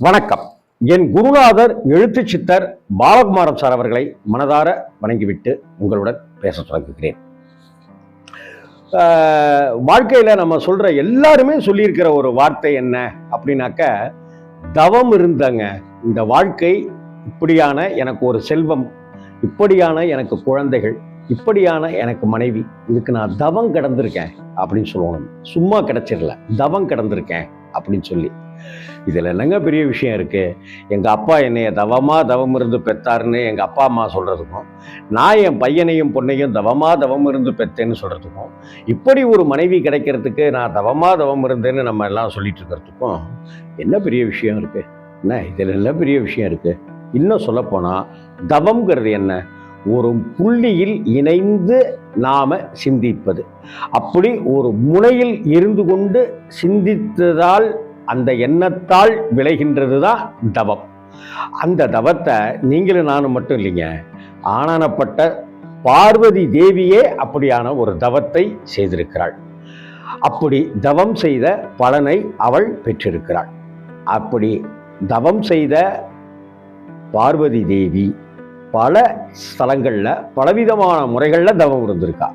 வணக்கம். என் குருநாதர் எழுத்து சித்தர் பாலகுமாரன் சார் அவர்களை மனதார வணங்கிவிட்டு உங்களுடன் பேச தொடங்குகிறேன். வாழ்க்கையில் நம்ம சொல்ற எல்லாருமே சொல்லியிருக்கிற ஒரு வார்த்தை என்ன அப்படின்னாக்க, தவம் இருந்தங்க இந்த வாழ்க்கை, இப்படியான எனக்கு ஒரு செல்வம், இப்படியான எனக்கு குழந்தைகள், இப்படியான எனக்கு மனைவி, இதுக்கு நான் தவம் கிடந்திருக்கேன் அப்படின்னு சொல்லணும். சும்மா கிடைச்சிடல, தவம் கிடந்திருக்கேன் அப்படின்னு சொல்லி. இதில் என்னங்க பெரிய விஷயம் இருக்குது? எங்கள் அப்பா என்னைய தவம் இருந்து பெற்றாருன்னு எங்கள் அப்பா அம்மா சொல்கிறதுக்கும், நான் என் பையனையும் பொண்ணையும் தவம் இருந்து பெற்றேன்னு சொல்கிறதுக்கும், இப்படி ஒரு மனைவி கிடைக்கிறதுக்கு நான் தவம் இருந்தேன்னு நம்ம எல்லாம் சொல்லிட்டு இருக்கிறதுக்கும் என்ன பெரிய விஷயம் இருக்குது? என்ன இதில் எல்லாம் பெரிய விஷயம் இருக்குது? இன்னும் சொல்லப்போனால், தவம்ங்கிறது என்ன? ஒரு புள்ளியில் இணைந்து நாம சிந்திப்பது. அப்படி ஒரு முனையில் இருந்து கொண்டு சிந்தித்ததால், அந்த எண்ணத்தால் விளைகின்றது தான் தவம். அந்த தவத்தை நீங்களும் நானும் மட்டும் இல்லைங்க, ஆனானப்பட்ட பார்வதி தேவியே அப்படியான ஒரு தவத்தை செய்திருக்கிறாள். அப்படி தவம் செய்த பலனை அவள் பெற்றிருக்கிறாள். அப்படி தவம் செய்த பார்வதி தேவி பல ஸ்தலங்கள்ல பலவிதமான முறைகள்ல தவம் இருந்திருக்கா.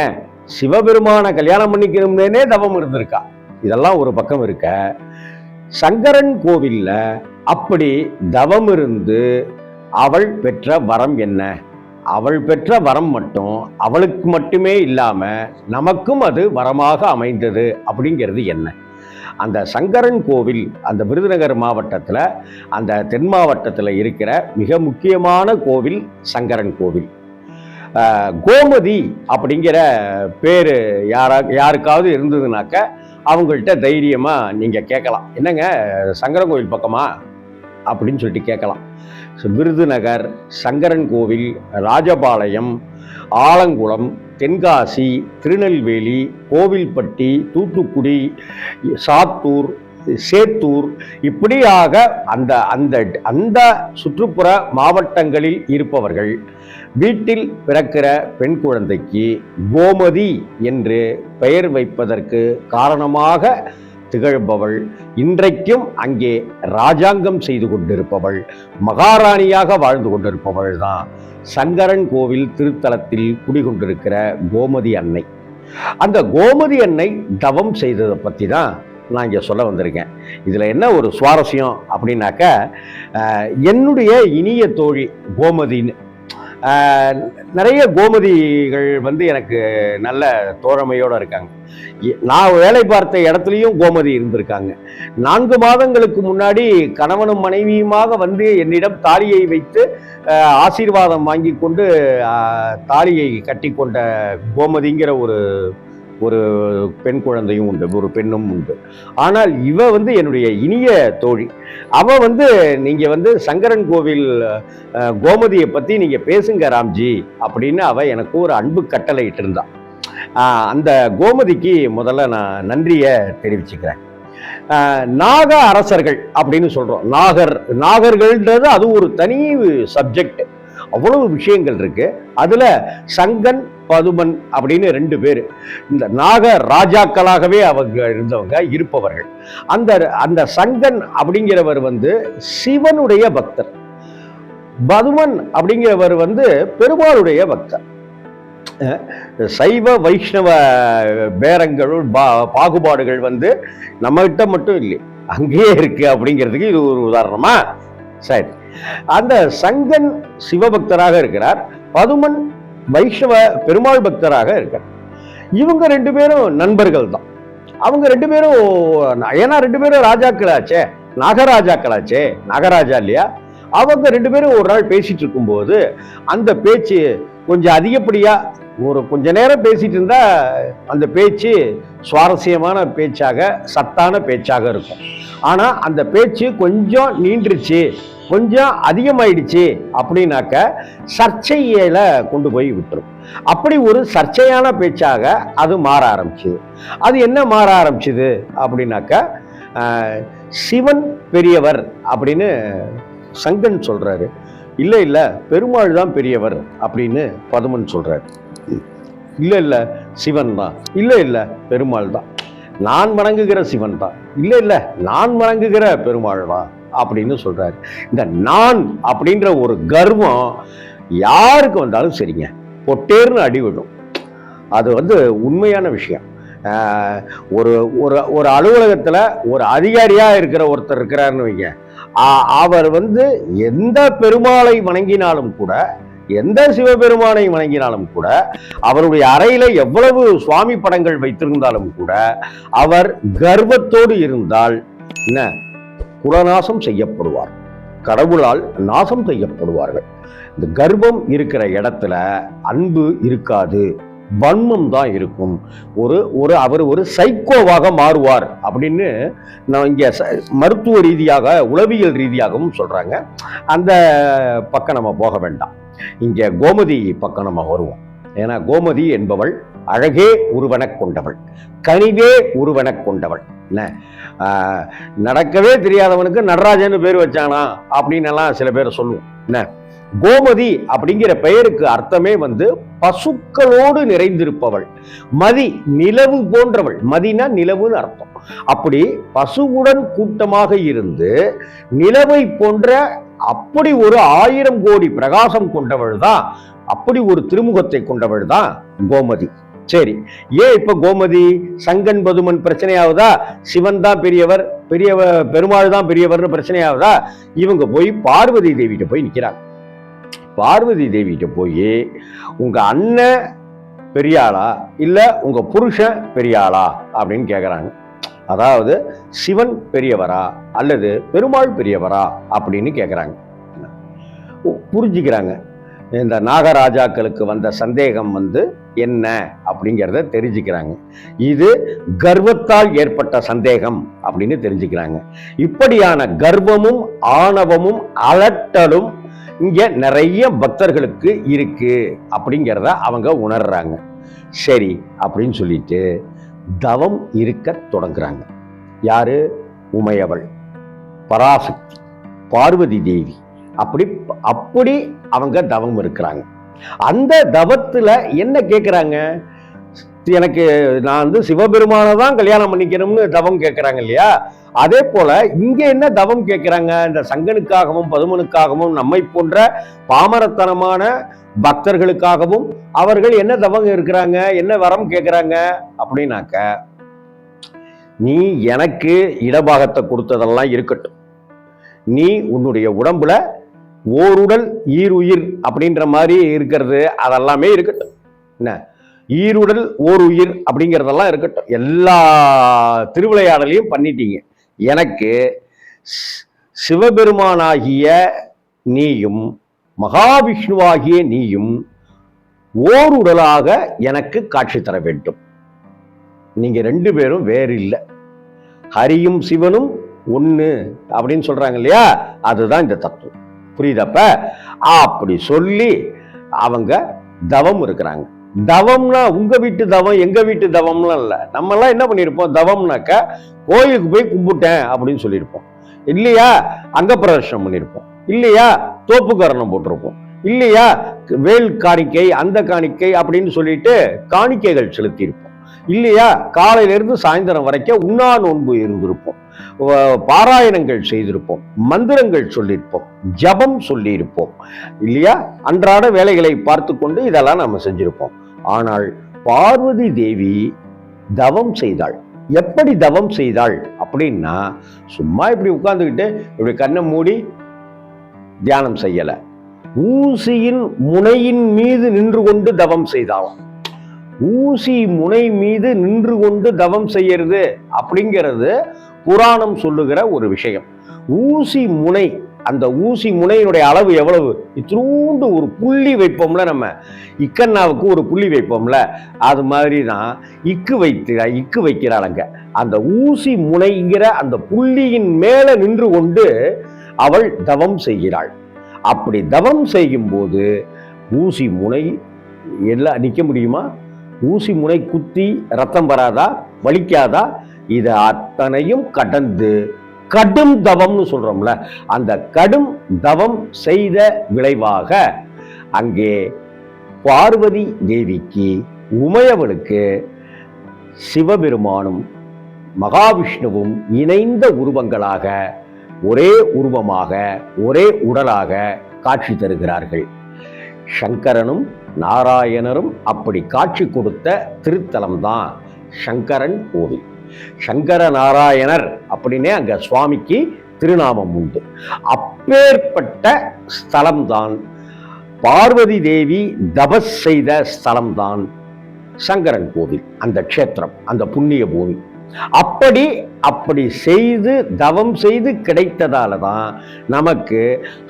ஏன், சிவபெருமான கல்யாணம் பண்ணிக்கணும்னே தவம் இருந்திருக்கா. இதெல்லாம் ஒரு பக்கம் இருக்க, சங்கரன் கோவில்ல அப்படி தவம் இருந்து அவள் பெற்ற வரம் என்ன? அவள் பெற்ற வரம் மட்டும் அவளுக்கு மட்டுமே இல்லாம நமக்கும் அது வரமாக அமைந்தது. அப்படிங்கிறது என்ன? அந்த சங்கரன் கோவில் அந்த விருதுநகர் மாவட்டத்தில், அந்த தென் மாவட்டத்தில் இருக்கிற மிக முக்கியமான கோவில் சங்கரன் கோவில். கோமதி அப்படிங்கிற பேர் யாருக்காவது இருந்ததுனாக்க அவங்கள்ட்ட தைரியமாக நீங்கள் கேட்கலாம், என்னங்க சங்கரன் கோவில் பக்கமா அப்படின்னு சொல்லிட்டு கேட்கலாம். விருதுநகர், சங்கரன் கோவில், ராஜபாளையம், ஆலங்குளம், தென்காசி, திருநெல்வேலி, கோவில்பட்டி, தூத்துக்குடி, சாத்தூர், சேத்தூர், இப்படியாக அந்த அந்த அந்த சுற்றுப்புற மாவட்டங்களில் இருப்பவர்கள் வீட்டில் பிறக்கிற பெண் குழந்தைக்கு கோமதி என்று பெயர் வைப்பதற்கு காரணமாக திகழ்பவள், இன்றைக்கும் அங்கே ராஜாங்கம் செய்து கொண்டிருப்பவள், மகாராணியாக வாழ்ந்து கொண்டிருப்பவள் தான் சங்கரன் கோவில் திருத்தலத்தில் குடிகொண்டிருக்கிற கோமதி அன்னை. அந்த கோமதி அன்னை தவம் செய்ததை பற்றி தான் நான் இங்கே சொல்ல வந்திருக்கேன். இதில் என்ன ஒரு சுவாரஸ்யம் அப்படின்னாக்க, என்னுடைய இனிய தோழி கோமதின்னு, நிறைய கோமதிகள் எனக்கு நல்ல தோழமையோடு இருக்காங்க. நான் வேலை பார்த்த இடத்துலையும் கோமதி இருந்திருக்காங்க. 4 மாதங்களுக்கு முன்னாடி கணவனும் மனைவியுமாக என்னிடம் தாலியை வைத்து ஆசீர்வாதம் வாங்கி கொண்டு தாலியை கட்டி கொண்ட கோமதிங்கிற ஒரு பெண் குழந்தையும் உண்டு, ஒரு பெண்ணும் உண்டு. ஆனால் இவ என்னுடைய இனிய தோழி. அவ நீங்க சங்கரன் கோவில் கோமதியை பத்தி நீங்க பேசுங்க ராம்ஜி அப்படின்னு அவ எனக்கு ஒரு அன்பு கட்டளை இட்டு இருந்தா. அந்த கோமதிக்கு முதல்ல நான் நன்றியை தெரிவிச்சுக்கிறேன். நாக அரசர்கள் அப்படின்னு சொல்றோம். நாகர்கள்ன்றது அது ஒரு தனி சப்ஜெக்ட். அவ்வளவு விஷயங்கள் இருக்கு. அதுல சங்கன், பதுமன் அப்படின்னு 2 பேர் இந்த நாக ராஜாக்களாகவே அவங்க இருப்பவர்கள். அந்த சங்கன் அப்படிங்கிறவர் சிவனுடைய பக்தர். பதுமன் அப்படிங்கிறவர் பெருமாளுடைய பக்தர். சைவ வைஷ்ணவ பேரங்களுள் பாகுபாடுகள் நம்ம கிட்ட மட்டும் இல்லை, அங்கேயே இருக்கு அப்படிங்கிறதுக்கு இது ஒரு உதாரணமா. சரி, அந்த சங்கன் சிவபக்தராக இருக்கிறார், பதுமன் வைஷ்ணவ பெருமாள் பக்தராக இருக்கார். இவங்க 2 பேரும் நண்பர்கள் தான். அவங்க 2 பேரும், ஏன்னா 2 பேரும் ராஜாக்களாச்சே, நாகராஜாக்களாச்சே, நாகராஜா இல்லையா? அவங்க 2 பேரும் ஒரு நாள் பேசிட்டு இருக்கும்போது அந்த பேச்சு கொஞ்சம் அதிகப்படியா, கொஞ்ச நேரம் பேசிட்டு இருந்தா அந்த பேச்சு சுவாரஸ்யமான பேச்சாக, சத்தான பேச்சாக இருக்கும். ஆனா அந்த பேச்சு கொஞ்சம் நீண்டுருச்சு, கொஞ்சம் அதிகமாயிடுச்சு அப்படின்னாக்க சர்ச்சையில கொண்டு போய் விட்டுரும். அப்படி ஒரு சர்ச்சையான பேச்சாக அது மாற ஆரம்பிச்சுது. அது என்ன மாற ஆரம்பிச்சுது அப்படின்னாக்க, சிவன் பெரியவர் அப்படின்னு சங்கன் சொல்றாரு, இல்ல இல்ல பெருமாள் தான் பெரியவர் அப்படின்னு பதுமன் சொல்றாரு. இல்ல இல்ல சிவன் தான், இல்ல இல்ல பெருமாள் தான். நான் வணங்குகிற சிவன் தான், இல்லை இல்லை நான் வணங்குகிற பெருமாள் தான் அப்படின்னு சொல்றாரு. இந்த நான் அப்படின்ற ஒரு கர்வம் யாருக்கு வந்தாலும் சரிங்க, பொட்டேர்னு அடிவிடும். அது உண்மையான விஷயம். ஒரு ஒரு ஒரு அலுவலகத்துல ஒரு அதிகாரியா இருக்கிற ஒருத்தர் இருக்கிறாருன்னு வைங்க, அவர் எந்த பெருமாளை வணங்கினாலும் கூட, எந்த சிவபெருமானை வணங்கினாலும் கூட, அவருடைய அறையில எவ்வளவு சுவாமி படங்கள் வைத்திருந்தாலும் கூட, அவர் கர்வத்தோடு இருந்தால் என்ன, குலநாசம் செய்யப்படுவார், கடவுளால் நாசம் செய்யப்படுவார்கள். இந்த கர்வம் இருக்கிற இடத்துல அன்பு இருக்காது, வன்மம் தான் இருக்கும். அவர் ஒரு சைக்கோவாக மாறுவார் அப்படின்னு நான் இங்க மருத்துவ ரீதியாக, உளவியல் ரீதியாகவும் சொல்றாங்க. அந்த பக்கம் நம்ம போக வேண்டாம், இங்க கோமதி பக்கம் நம்ம வருவோம். ஏன்னா கோமதி என்பவள் அழகே உருவென கொண்டவள், கனிவே உருவென கொண்டவள். என்ன, நடக்கவே தெரியாதவனுக்கு நடராஜன்னு பேர் வச்சானா அப்படின்னு எல்லாம் சில பேர் சொல்லுவோம். என்ன, கோமதி அப்படிங்கிற பெயருக்கு அர்த்தமே பசுக்களோடு நிறைந்திருப்பவள், மதி நிலவு போன்றவள். மதினா நிலவுன்னு அர்த்தம். அப்படி பசுவுடன் கூட்டமாக இருந்து நிலவை போன்ற அப்படி ஒரு 1000 கோடி பிரகாசம் கொண்டவள் தான், அப்படி ஒரு திருமுகத்தை கொண்டவள் தான் கோமதி. சரி, ஏன் இப்ப கோமதி சங்கன் பதுமன் பிரச்சனையாவதா, சிவன் தான் பெரியவர், பெருமாள் தான் பெரியவர்னு பிரச்சனையாவதா? இவங்க போய் பார்வதி தேவிட்ட போய் நிக்கிறாங்க. பார்வதி தேவிட்ட போய், உங்க அண்ணன் பெரியாளா இல்ல உங்க புருஷன் பெரியாளா அப்படின்னு கேக்குறாங்க. அதாவது சிவன் பெரியவரா அல்லது பெருமாள் பெரியவரா அப்படின்னு கேக்குறாங்க. புரிஞ்சுக்கிறாங்க. இந்த நாகராஜாக்களுக்கு வந்த சந்தேகம் என்ன அப்படிங்கிறத தெரிஞ்சுக்கிறாங்க. இது கர்வத்தால் ஏற்பட்ட சந்தேகம் அப்படின்னு தெரிஞ்சுக்கிறாங்க. இப்படியான கர்வமும் ஆணவமும் அலட்டலும் இங்க நிறைய பக்தர்களுக்கு இருக்கு அப்படிங்கிறத அவங்க உணர்றாங்க. சரி அப்படின்னு சொல்லிட்டு தவம் இருக்க தொடங்குறாங்க. யாரு? உமையவள், பராசக்தி, பார்வதி தேவி. அப்படி அவங்க தவம் இருக்கிறாங்க. அந்த தவத்துல என்ன கேட்கிறாங்க? எனக்கு நான் சிவபெருமானை தான் கல்யாணம் பண்ணிக்கணும்னு தவம் கேட்கிறாங்க இல்லையா? அதே போல இங்க என்ன தவம் கேட்கிறாங்க? இந்த சங்கனுக்காகவும் பதுமனுக்காகவும் நம்மை போன்ற பாமரத்தனமான பக்தர்களுக்காகவும் அவர்கள் என்ன தவம் இருக்கிறாங்க, என்ன வரம் கேட்கிறாங்க அப்படின்னாக்க, நீ எனக்கு இடபாகத்தை கொடுத்ததெல்லாம் இருக்கட்டும், நீ உன்னுடைய உடம்புல ஓருடல் ஈருயிர் அப்படின்ற மாதிரி இருக்கிறது அதெல்லாமே இருக்கட்டும். என்ன, ஈருடல் ஓர் உயிர் அப்படிங்கிறதெல்லாம் இருக்கட்டும், எல்லா திருவிளையாடலையும் பண்ணிட்டீங்க. எனக்கு சிவபெருமானாகிய நீயும் மகாவிஷ்ணுவாகிய நீயும் ஓருடலாக எனக்கு காட்சி தர வேண்டும். நீங்க 2 பேரும் வேறு இல்லை, ஹரியும் சிவனும் ஒண்ணு அப்படின்னு சொல்றாங்க இல்லையா? அதுதான் இந்த தத்துவம். புரியுதப்ப? அப்படி சொல்லி அவங்க தவம் இருக்கிறாங்க. தவம்னா உங்க வீட்டு தவம் எங்க வீட்டு தவம்லாம் இல்லை. நம்ம எல்லாம் என்ன பண்ணிருப்போம்? தவம்னாக்க கோயிலுக்கு போய் கும்பிட்டேன் அப்படின்னு சொல்லியிருப்போம் இல்லையா? அங்க பிரதர்ஷனம் பண்ணியிருப்போம் இல்லையா? தோப்பு காரணம் போட்டிருப்போம் இல்லையா? வேல் காணிக்கை, அந்த காணிக்கை அப்படின்னு சொல்லிட்டு காணிக்கைகள் செலுத்தியிருப்போம் இல்லையா? காலையிலிருந்து சாயந்தரம் வரைக்கும் உண்ணா நோன்பு இருந்திருப்போம், பாராயணங்கள் செய்திருப்போம், மந்திரங்கள் சொல்லியிருப்போம், ஜபம் சொல்லியிருப்போம் இல்லையா? அன்றாட வேலைகளை பார்த்து கொண்டு இதெல்லாம் நம்ம செஞ்சிருப்போம். ஆனால் பார்வதி தேவி தவம் செய்தாள். எப்படி தவம் செய்தாள் அப்படின்னா, சும்மா இப்படி உட்கார்ந்துக்கிட்டு இப்படி கண்ணை மூடி தியானம் செய்யல, ஊசியின் முனையின் மீது நின்று கொண்டு தவம் செய்தாளாம். ஊசி முனை மீது நின்று கொண்டு தவம் செய்யறது அப்படிங்கிறது புராணம் சொல்லுகிற ஒரு விஷயம். ஊசி முனை, அந்த ஊசி முனையினுடைய அளவு எவ்வளவு? இத்தினூண்டு ஒரு புள்ளி வைப்போம்ல, நம்ம இக்கண்ணாவுக்கு ஒரு புள்ளி வைப்போம்ல, அது மாதிரி தான் இக்கு வைக்கிறாளுங்க. அந்த ஊசி முனைங்கிற அந்த புள்ளியின் மேல நின்று கொண்டு அவள் தவம் செய்கிறாள். அப்படி தவம் செய்யும் போது ஊசி முனை எல்லாம் நிக்க முடியுமா? ஊசி முனை குத்தி ரத்தம் வராதா? வலிக்காதா? இது அத்தனையும் கடந்து கடும் தவம்னு சொல்றோம்ல, அந்த கடும் தவம் செய்த விளைவாக அங்கே பார்வதி தேவிக்கு, உமையவளுக்கு சிவபெருமானும் மகாவிஷ்ணுவும் இணைந்த உருவங்களாக, ஒரே உருவமாக, ஒரே உடலாக காட்சி தருகிறார்கள். சங்கரனும் நாராயணரும் அப்படி காட்சி கொடுத்த திருத்தலம்தான் சங்கரன் கோவில். சங்கர நாராயணர் அப்படின்னே அங்க சுவாமிக்கு திருநாமம் உண்டு. அப்பேற்பட்ட ஸ்தலம்தான் பார்வதி தேவி தபஸ் செய்த ஸ்தலம்தான் சங்கரன் கோவில், அந்த க்ஷேத்திரம், அந்த புண்ணிய பூமி. அப்படி செய்து தவம் செய்து கிடைத்ததால தான் நமக்கு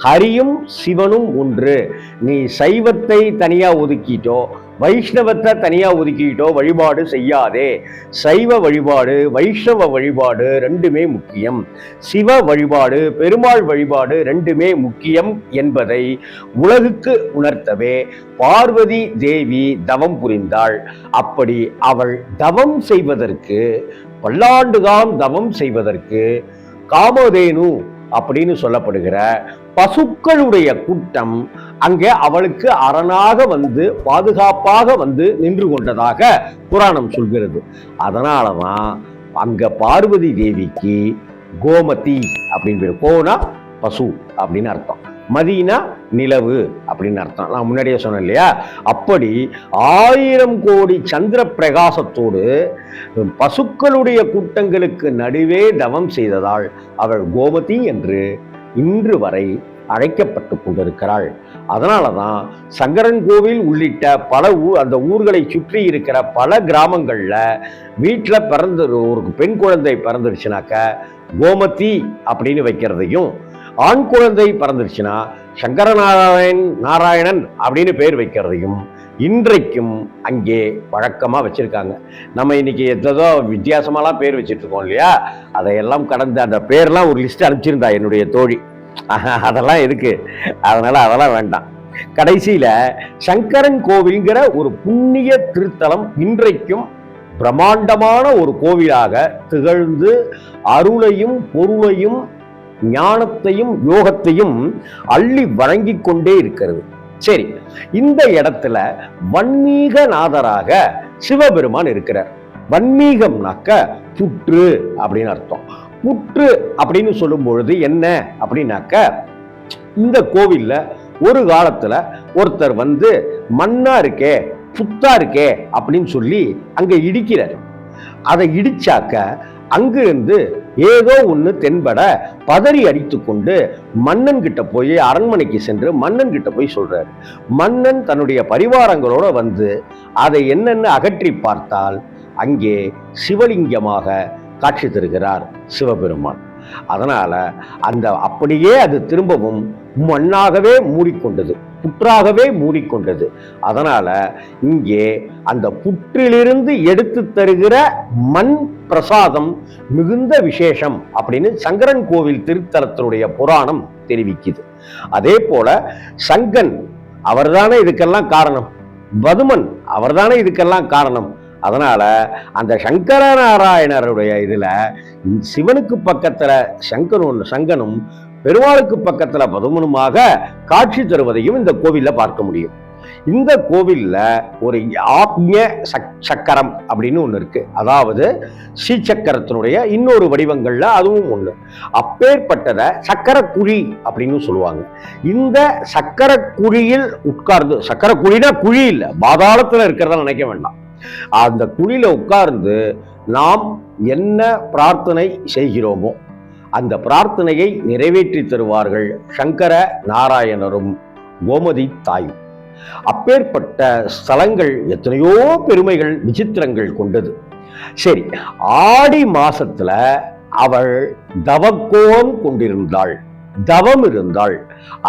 ஹரியும் சிவனும் ஒன்று. நீ சைவத்தை தனியா ஒதுக்கிட்டோ வைஷ்ணவத்தை தனியா ஒதுக்கிட்டோ வழிபாடு செய்யாதே. சைவ வழிபாடு வைஷ்ணவ வழிபாடு ரெண்டுமே முக்கியம். சிவ வழிபாடு பெருமாள் வழிபாடு ரெண்டுமே முக்கியம் என்பதை உலகுக்கு உணர்த்தவே பார்வதி தேவி தவம் புரிந்தாள். அப்படி அவள் தவம் செய்வதற்கு, பல்லாண்டுகாலம் தவம் செய்வதற்கு காமதேனு அப்படின்னு சொல்லப்படுகிற பசுக்களுடைய கூட்டம் அங்கே அவளுக்கு அரணாக வந்து பாதுகாப்பாக வந்து நின்று கொண்டதாக புராணம் சொல்கிறது. அதனாலதான் அங்க பார்வதி தேவிக்கு கோமதி அப்படின்னு பேர். கோனா பசு அப்படின்னு அர்த்தம், மதினா நிலவு அப்படின்னு அர்த்தம். நான் முன்னாடியே சொன்னேன் இல்லையா? அப்படி 1000 கோடி சந்திர பிரகாசத்தோடு பசுக்களுடைய கூட்டங்களுக்கு நடுவே தவம் செய்ததால் அவள் கோமதி என்று இன்று வரை அழைக்கப்பட்டு கொண்டிருக்கிறாள். அதனால தான் சங்கரன் கோவில் உள்ளிட்ட பல அந்த ஊர்களை சுற்றி இருக்கிற பல கிராமங்கள்ல வீட்டில் பிறந்த ஒரு பெண் குழந்தை பிறந்துருச்சுனாக்க கோமதி அப்படின்னு வைக்கிறதையும், ஆண் குழந்தை பிறந்துருச்சுன்னா நாராயணன் அப்படின்னு பேர் வைக்கிறதையும் இன்றைக்கும் அங்கே வழக்கமா வச்சிருக்காங்க. நம்ம இன்னைக்கு எதோ வித்தியாசமாலாம் பேர் வச்சிட்டு இருக்கோம் இல்லையா? அதையெல்லாம் கடந்து அந்த பேர்லாம் ஒரு லிஸ்ட் அனுப்பிச்சிருந்தா என்னுடைய தோழி. அதெல்லாம் எதுக்கு? அதனால அதெல்லாம் வேண்டாம். கடைசியில சங்கரன் கோவில்ங்கிற ஒரு புண்ணிய திருத்தலம் இன்றைக்கும் பிரம்மாண்டமான ஒரு கோவிலாக திகழ்ந்து அருளையும் பொருளையும் ஞானத்தையும் யோகத்தையும் அள்ளி வழங்கி கொண்டே இருக்கிறது. சரி, இந்த இடத்துல வன்மீகநாதராக சிவபெருமான் இருக்கிறார். வன்மீகம்னாக்க புற்று அப்படின்னு அர்த்தம். புற்று அப்படின்னு சொல்லும் பொழுது என்ன அப்படின்னாக்க, இந்த கோவில்ல ஒரு காலத்துல ஒருத்தர் வந்து மண்ணா இருக்கே புத்தா இருக்கே அப்படின்னு சொல்லி அங்க இடிக்கிறார். அதை இடிச்சாக்க அங்கிருந்து ஏதோ ஒண்ணு தென்பட பதறி அடித்து கொண்டு மன்னன் கிட்ட போய், அரண்மனைக்கு சென்று மன்னன் கிட்ட போய் சொல்றாரு. மன்னன் தன்னுடைய பரிவாரங்களோட வந்து அதை என்னென்ன அகற்றி பார்த்தால் அங்கே சிவலிங்கமாக காட்சி தருகிறார் சிவபெருமான். அதனால அந்த அப்படியே அது திரும்பவும் மண்ணாகவே மூடிக்கொண்டது, புற்றாகவே மூடிக்கொண்டது. அதனால இங்கே அந்த புற்றிலிருந்து எடுத்து தருகிற மண் பிரசாதம் மிகுந்த விசேஷம் அப்படின்னு சங்கரன் கோவில் திருத்தலத்தினுடைய புராணம் தெரிவிக்குது. அதே போல சங்கன் அவர்தானே இதுக்கெல்லாம் காரணம், பதுமன் அவர்தானே இதுக்கெல்லாம் காரணம். அதனால அந்த சங்கர நாராயணருடைய இதுல சிவனுக்கு பக்கத்துல சங்கனும் பெருமாளுக்கு பக்கத்துல பதுமனுமாக காட்சி தருவதையும் இந்த கோவில்ல பார்க்க முடியும். இந்த கோவில்ல ஒரு ஆக்ஞ சக்கரம் அப்படின்னு ஒண்ணு இருக்கு. அதாவது ஸ்ரீசக்கரத்தினுடைய இன்னொரு வடிவங்கள்ல அதுவும் ஒண்ணு. அப்பேற்பட்டத சக்கரக்குழி அப்படின்னு சொல்லுவாங்க. இந்த சக்கரக்குழியில் உட்கார்ந்து, சக்கரக்குழினா குழி இல்லை, பாதாளத்துல இருக்கிறதா நினைக்க வேண்டாம். அந்த குழியில உட்கார்ந்து நாம் என்ன பிரார்த்தனை செய்கிறோமோ அந்த பிரார்த்தனையை நிறைவேற்றி தருவார்கள் சங்கர நாராயணரும் கோமதி தாயும். அப்பேற்பட்ட ஸ்தலங்கள் எத்தனையோ பெருமைகள் விசித்திரங்கள் கொண்டது. சரி, ஆடி மாசத்துல அவள் தவக்கோன் கொண்டிருந்தாள், தவம் இருந்தாள்.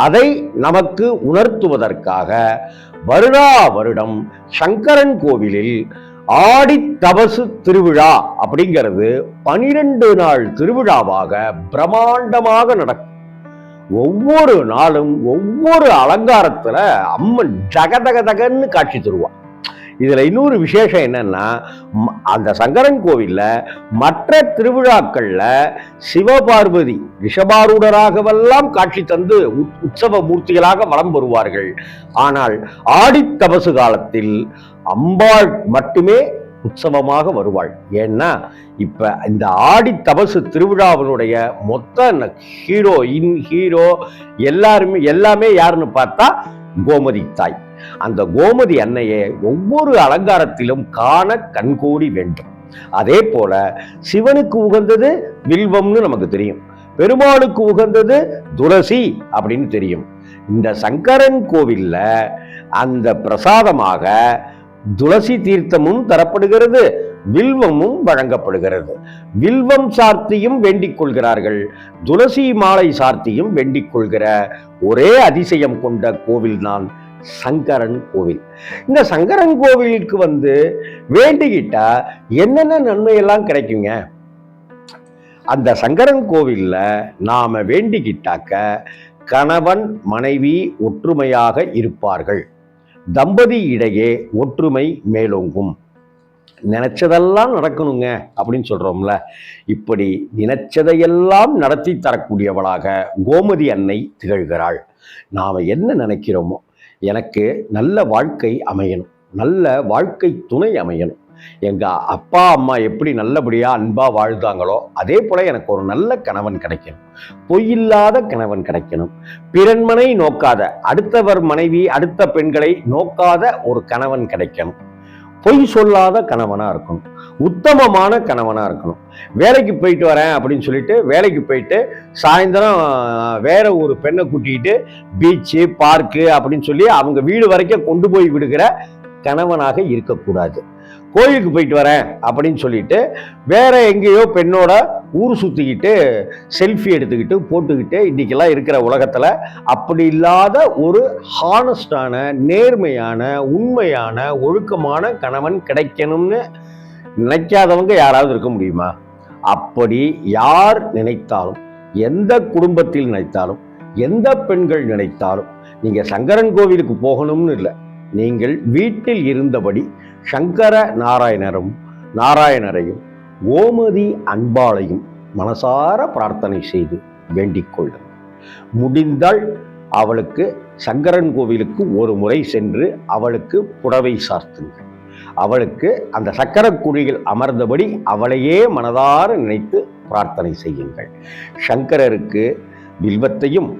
அதை நமக்கு உணர்த்துவதற்காக வருடா வருடம் சங்கரன் கோவிலில் ஆடி தபசு திருவிழா அப்படிங்கிறது 12 நாள் திருவிழாவாக பிரம்மாண்டமாக நடக்கும். ஒவ்வொரு நாளும் ஒவ்வொரு அலங்காரத்துல அம்மன் ஜகதகதகன்னு காட்சி தருவான். இதுல இன்னொரு விசேஷம் என்னன்னா, அந்த சங்கரன் கோவில்ல மற்ற திருவிழாக்கள்ல சிவபார்வதி ரிஷபாரூடராகவெல்லாம் காட்சி தந்து உற்சவ மூர்த்திகளாக வலம் வருவார்கள். ஆனால் ஆடி தபசு காலத்தில் அம்பாள் மட்டுமே உற்சவமாக வருவாள். ஏன்னா இப்ப இந்த ஆடி தபசு திருவிழாவினுடைய மொத்த ஹீரோ எல்லாமே யாருன்னு பார்த்தா கோமதி தாய். அந்த கோமதி அன்னையை ஒவ்வொரு அலங்காரத்திலும் காண கண்கூடி வேண்டும். அதே போல சிவனுக்கு உகந்தது வில்வம்னு நமக்கு தெரியும், பெருமாளுக்கு உகந்தது துளசி அப்படின்னு தெரியும். இந்த சங்கரன் கோவில்ல அந்த பிரசாதமாக துளசி தீர்த்தமும் தரப்படுகிறது, வில்வமும் வழங்கப்படுகிறது. வில்வம் சார்த்தியும் வேண்டிக் கொள்கிறார்கள், துளசி மாலை சார்த்தியும் வேண்டிக் கொள்கிற ஒரே அதிசயம் கொண்ட கோவில் தான் சங்கரன் கோவில். இந்த சங்கரன் கோவிலுக்கு வேண்டிக்கிட்டா என்னென்ன நன்மையெல்லாம் கிடைக்குங்க? அந்த சங்கரன் கோவில்ல நாம வேண்டிக்கிட்டாக்க கணவன் மனைவி ஒற்றுமையாக இருப்பார்கள், தம்பதி இடையே ஒற்றுமை மேலோங்கும், நினைச்சதெல்லாம் நடக்கணுங்க அப்படின்னு சொல்றோம்ல, இப்படி நினைச்சதையெல்லாம் நடத்தி தரக்கூடியவளாக கோமதி அன்னை திகழ்கிறாள். நாம என்ன நினைக்கிறோமோ, எனக்கு நல்ல வாழ்க்கை அமையணும், நல்ல வாழ்க்கை துணை அமையணும், எங்க அப்பா அம்மா எப்படி நல்லபடியா அன்பா வாழ்ந்தாங்களோ அதே போல எனக்கு ஒரு நல்ல கணவன் கிடைக்கணும், பொய்யில்லாத கணவன் கிடைக்கணும், பிறன்மனை நோக்காத, அடுத்தவர் மனைவி அடுத்த பெண்களை நோக்காத ஒரு கணவன் கிடைக்கணும், பொய் சொல்லாத கணவனா இருக்கணும், உத்தமமான கணவனா இருக்கணும். வேலைக்கு போயிட்டு வரேன் அப்படின்னு சொல்லிட்டு வேலைக்கு போயிட்டு சாயந்தரம் வேற ஒரு பெண்ணை கூட்டிகிட்டு பீச்சு பார்க்கு அப்படின்னு சொல்லி அவங்க வீடு வரைக்கும் கொண்டு போய் விடுகிற கணவனாக இருக்கக்கூடாது. கோயிலுக்கு போயிட்டு வரேன் அப்படின்னு சொல்லிட்டு வேற எங்கேயோ பெண்ணோட ஊர் சுத்திக்கிட்டு செல்ஃபி எடுத்துக்கிட்டு போட்டுக்கிட்டு இன்னைக்கெல்லாம் இருக்கிற உலகத்துல அப்படி இல்லாத ஒரு ஹானஸ்டான, நேர்மையான, உண்மையான, ஒழுக்கமான கணவன் கிடைக்கணும்னு நினைக்காதவங்க யாராவது இருக்க முடியுமா? அப்படி யார் நினைத்தாலும், எந்த குடும்பத்தில் நினைத்தாலும், எந்த பெண்கள் நினைத்தாலும் நீங்க சங்கரன் கோவிலுக்கு போகணும்னு இல்லை, நீங்கள் வீட்டில் இருந்தபடி சங்கர நாராயணரையும் கோமதி அன்பாளையும் மனசார பிரார்த்தனை செய்து வேண்டிக் கொள்ளுங்கள். முடிந்தால் அவளுக்கு சங்கரன் கோவிலுக்கு ஒரு முறை சென்று அவளுக்கு புடவை சார்த்துங்கள், அவளுக்கு அந்த சக்கரக்குழியில் அமர்ந்தபடி அவளையே மனதார நினைத்து பிரார்த்தனை செய்யுங்கள். சங்கரருக்கு வில்வத்தையும்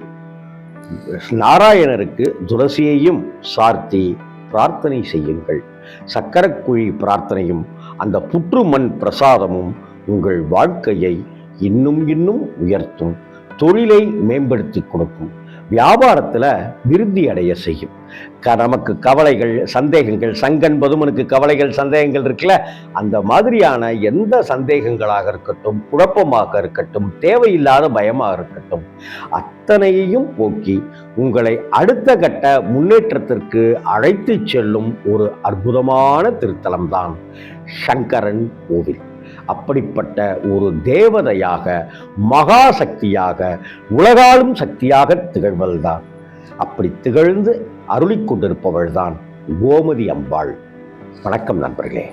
நாராயணருக்கு துளசியையும் சார்த்தி பிரார்த்தனை செய்யுங்கள். சக்கரக்குழி பிரார்த்தனையும் அந்த புற்று மண் பிரசாதமும் உங்கள் வாழ்க்கையை இன்னும் உயர்த்தும், தொழிலை மேம்படுத்தி கொடுக்கும், வியாபாரத்தில் விருத்தி அடைய செய்யும். நமக்கு கவலைகள், சந்தேகங்கள், சங்கன் பதுமனுக்கு கவலைகள் சந்தேகங்கள் இருக்குல்ல, அந்த மாதிரியான எந்த சந்தேகங்களாக இருக்கட்டும், குழப்பமாக இருக்கட்டும், தேவையில்லாத பயமாக இருக்கட்டும், அத்தனையையும் போக்கி உங்களை அடுத்த கட்ட முன்னேற்றத்திற்கு அழைத்து செல்லும் ஒரு அற்புதமான திருத்தலம்தான் சங்கரன் கோவில். அப்படிப்பட்ட ஒரு தேவதையாக, மகா சக்தியாக, உலகாளும் சக்தியாக திகழ்வல்தான். அப்படி திகழ்ந்து அருளிக் கொண்டிருப்பவள்தான் கோமதி அம்பாள். வணக்கம் நண்பர்களே.